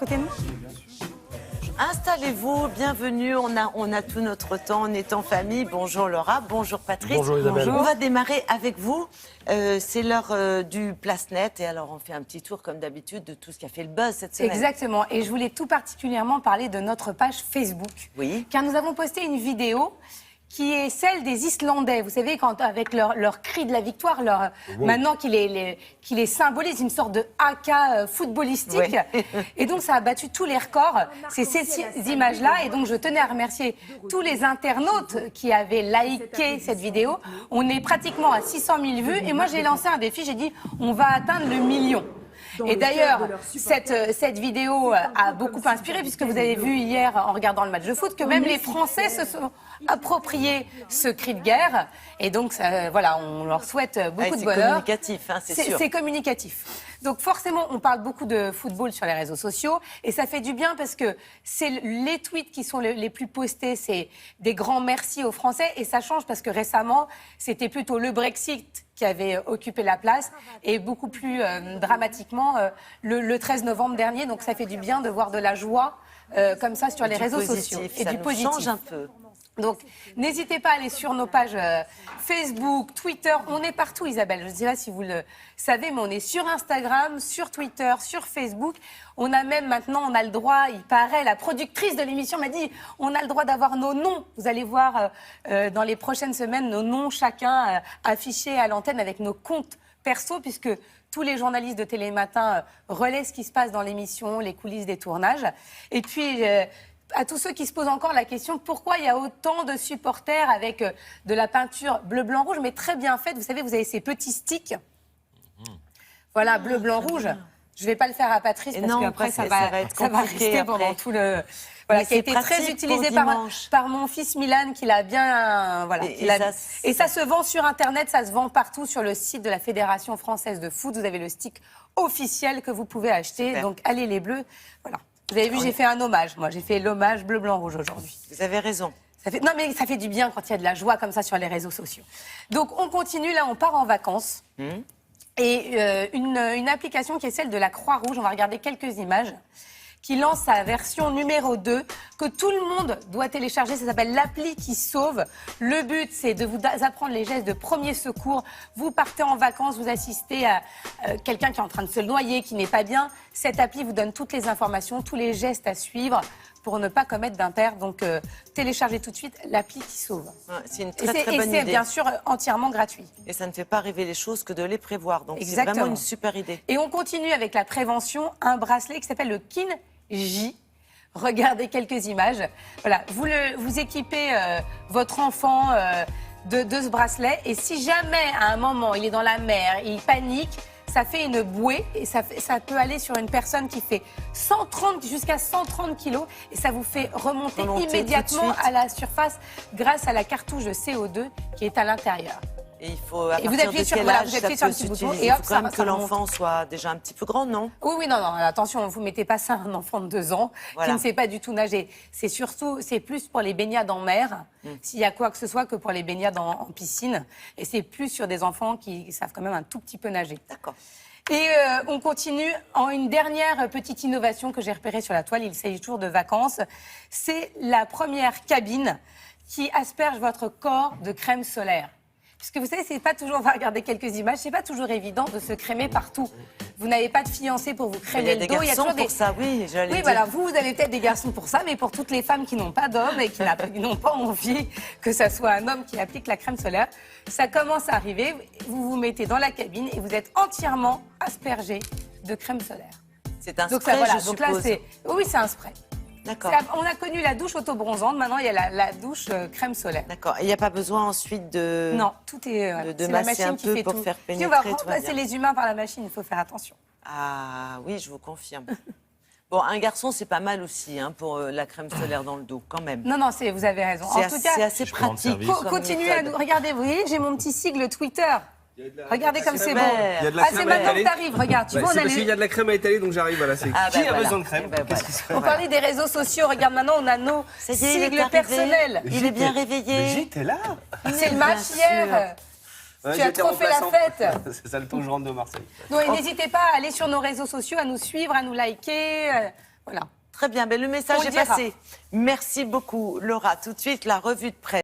côté de nous? Installez-vous, bienvenue, on a tout notre temps, on est en famille. Bonjour Laura, bonjour Patrice. Bonjour Isabelle. On va démarrer avec vous, c'est l'heure du Place Net et alors on fait un petit tour comme d'habitude de tout ce qui a fait le buzz cette semaine. Exactement, et je voulais tout particulièrement parler de notre page Facebook. Oui. Car nous avons posté une vidéo qui est celle des Islandais. Vous savez, quand, avec leur cri de la victoire, maintenant qu'il les symbolise, une sorte de haka footballistique. Oui. Et donc, ça a battu tous les records. C'est ces images-là. Et donc, je tenais à remercier tous les internautes qui avaient liké cette vidéo. On est pratiquement à 600 000 vues. Et moi, j'ai lancé un défi. J'ai dit, on va atteindre le million. Et d'ailleurs, cette vidéo a beaucoup inspiré, puisque vous avez vu hier, en regardant le match de foot, que même les Français se sont appropriés ce cri de guerre. Et donc, voilà, on leur souhaite beaucoup de bonheur. C'est communicatif, hein, c'est sûr. C'est communicatif. Donc forcément, on parle beaucoup de football sur les réseaux sociaux. Et ça fait du bien parce que c'est les tweets qui sont les plus postés. C'est des grands merci aux Français. Et ça change parce que récemment, c'était plutôt le Brexit qui avait occupé la place, et beaucoup plus dramatiquement le 13 novembre dernier. Donc ça fait du bien de voir de la joie comme ça sur les réseaux sociaux. Et du positif. Change un peu. Donc, n'hésitez pas à aller sur nos pages Facebook, Twitter. On est partout, Isabelle. Je ne sais pas si vous le savez, mais on est sur Instagram, sur Twitter, sur Facebook. On a même maintenant, on a le droit, il paraît, la productrice de l'émission m'a dit, on a le droit d'avoir nos noms. Vous allez voir dans les prochaines semaines nos noms chacun affichés à l'antenne avec nos comptes perso, puisque tous les journalistes de Télématin relaient ce qui se passe dans l'émission, les coulisses des tournages. Et puis... à tous ceux qui se posent encore la question pourquoi il y a autant de supporters avec de la peinture bleu, blanc, rouge, mais très bien faite. Vous savez, vous avez ces petits sticks. Voilà, bleu, blanc, rouge. Je ne vais pas le faire à Patrice parce qu'après, ça va rester pendant tout le... Voilà, qui a été très utilisé par mon fils Milan, qui l'a bien... Voilà, et ça se vend sur Internet, ça se vend partout sur le site de la Fédération française de foot. Vous avez le stick officiel que vous pouvez acheter. Super. Donc, allez les bleus. Voilà. Vous avez vu, j'ai fait un hommage. Moi, j'ai fait l'hommage bleu, blanc, rouge aujourd'hui. Vous avez raison. Non, mais ça fait du bien quand il y a de la joie comme ça sur les réseaux sociaux. Donc, on continue. Là, on part en vacances. Et une application qui est celle de la Croix-Rouge, on va regarder quelques images, qui lance sa version numéro 2, que tout le monde doit télécharger. Ça s'appelle l'appli qui sauve. Le but, c'est de vous apprendre les gestes de premier secours. Vous partez en vacances, vous assistez à quelqu'un qui est en train de se noyer, qui n'est pas bien. Cette appli vous donne toutes les informations, tous les gestes à suivre pour ne pas commettre d'impair. Donc, téléchargez tout de suite l'appli qui sauve. Ouais, c'est une très bonne idée. Et c'est bien sûr entièrement gratuit. Et ça ne fait pas rêver les choses que de les prévoir. Donc, c'est Exactement. vraiment une super idée. Et on continue avec la prévention, un bracelet qui s'appelle le KIN-J. Regardez quelques images. Voilà, vous équipez votre enfant de ce bracelet. Et si jamais, à un moment, il est dans la mer, il panique, ça fait une bouée et ça peut aller sur une personne qui fait jusqu'à 130 kilos et ça vous fait remonter immédiatement à la surface grâce à la cartouche de CO2 qui est à l'intérieur. Et il faut, à et vous partir appuyez de sur, quel voilà, âge vous appuyez ça sur peut le petit bouton s'utiliser? et Il hop, faut quand même que ça l'enfant soit déjà un petit peu grand, non? Oui, non, attention, vous ne mettez pas ça à un enfant de 2 ans qui ne sait pas du tout nager. C'est plus pour les baignades en mer, s'il y a quoi que ce soit, que pour les baignades en piscine. Et c'est plus sur des enfants qui savent quand même un tout petit peu nager. D'accord. Et on continue en une dernière petite innovation que j'ai repérée sur la toile. Il s'agit toujours de vacances. C'est la première cabine qui asperge votre corps de crème solaire. Puisque vous savez, c'est pas toujours, on va regarder quelques images, c'est pas toujours évident de se crémer partout. Vous n'avez pas de fiancé pour vous crémer le dos. Il y a des garçons pour ça, oui, j'allais dire. Voilà, vous avez peut-être des garçons pour ça, mais pour toutes les femmes qui n'ont pas d'homme et qui n'ont pas envie que ça soit un homme qui applique la crème solaire, ça commence à arriver. Vous vous mettez dans la cabine et vous êtes entièrement aspergé de crème solaire. C'est un spray, je suppose. Oui, c'est un spray. D'accord. On a connu la douche auto-bronzante, maintenant il y a la douche crème solaire. D'accord. Et il n'y a pas besoin ensuite de... Non, tout est... de masser un peu pour faire pénétrer. Si on va remplacer les humains par la machine, il faut faire attention. Ah oui, je vous confirme. Bon, un garçon, c'est pas mal aussi pour la crème solaire dans le dos, quand même. Non, vous avez raison. En tout cas, c'est assez pratique. Continuez à nous... Regardez, vous voyez, j'ai mon petit sigle Twitter. Regardez comme c'est beau. Il y a de la crème c'est maintenant que t'arrives, regarde. Tu vois, c'est parce qu'il y a de la crème à étaler, donc j'arrive. Voilà, qui a besoin de crème? On parlait des réseaux sociaux. Regarde, maintenant, on a nos sigles personnels. Il est bien réveillé. J'étais là. C'est le match hier. Tu as trop fait la fête. C'est ça le temps que je rentre de Marseille. Donc, n'hésitez pas à aller sur nos réseaux sociaux, à nous suivre, à nous liker. Voilà. Très bien, mais le message On est dira. passé. Merci beaucoup, Laura. Tout de suite, la revue de presse.